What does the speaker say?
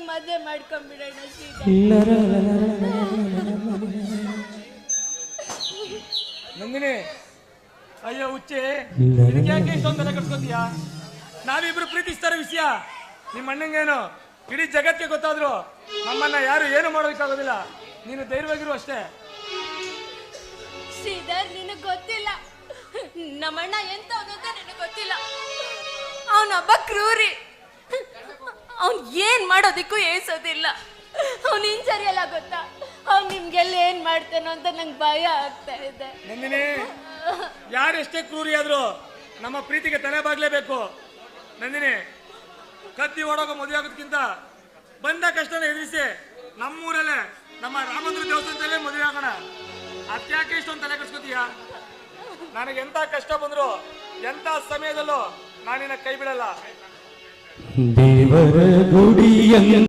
ಮದುವೆ ಮಾಡ್ಕೊಂಡ್ಬಿಡೋಣ ಶ್ರೀಧರ್. ನಂದಿನಿ, ಅಯ್ಯೋ ಹುಚ್ಚೆ, ಯಾಕೆ ಇಷ್ಟೊಂದು ತಲೆ ಕಟ್ಸ್ಕೊತೀಯ? ನಾವಿಬ್ರು ಪ್ರೀತಿಸ್ತಾರ ವಿಷಯ ನಿಮ್ಮ ಅಣ್ಣಂಗೇನು ಇಡೀ ಜಗತ್ತಿಗೆ ಗೊತ್ತಾದ್ರು ನಮ್ಮನ್ನ ಯಾರು ಏನು ಮಾಡೋದಕ್ಕಾಗೋದಿಲ್ಲ. ನೀನು ಧೈರ್ಯವಾಗಿರು ಅಷ್ಟೇ. ಶ್ರೀಧರ್, ನಿನಗೆ ಗೊತ್ತಿಲ್ಲ ನಮ್ಮಣ್ಣ ಎಂತವನು ಅಂತ ನನಗೆ ಗೊತ್ತಿಲ್ಲ. ಅವನೊಬ್ಬ ಕ್ರೂರಿ. ಅವನ್ ಏನ್ ಮಾಡೋದಿಕ್ಕೂ ಏಸೋದಿಲ್ಲ. ಅವ್ನು ಇಂಜರಿ ಎಲ್ಲ ಗೊತ್ತಾ? ಅವ್ನು ನಿಮ್ಗೆಲ್ಲ ಏನ್ ಮಾಡ್ತಾನೋ ಅಂತ ನಂಗೆ ಭಯ ಆಗ್ತಾ ಇದೆ. ನಂದಿನಿ, ಯಾರೆಷ್ಟೇ ಕ್ರೂರಿ ಆದ್ರು ನಮ್ಮ ಪ್ರೀತಿಗೆ ತಲೆ ಬಾಗ್ಲೇಬೇಕು. ನಂದಿನಿ, ಕತ್ತಿ ಓಡೋಗ ಮದುವೆ ಆಗೋದಕ್ಕಿಂತ ಬಂದ ಕಷ್ಟನ ಎದುರಿಸಿ ನಮ್ಮೂರಲ್ಲೇ ನಮ್ಮ ರಾಮಂದ್ರ ದೇವಸ್ಥಾನದಲ್ಲೇ ಮದುವೆ ಆಗೋಣ. ಅದ್ಯಾಕೆ ಇಷ್ಟೊಂದು ತಲೆ ಕಟ್ಸ್ಕೊತೀಯ? ನನಗೆ ಎಂತ ಕಷ್ಟ ಬಂದ್ರು ಎಂತ ಸಮಯದಲ್ಲೂ ನಾನಿನ್ನ ಕೈ ಬಿಡಲ್ಲ. ದೇವರ ಗುಡಿಯ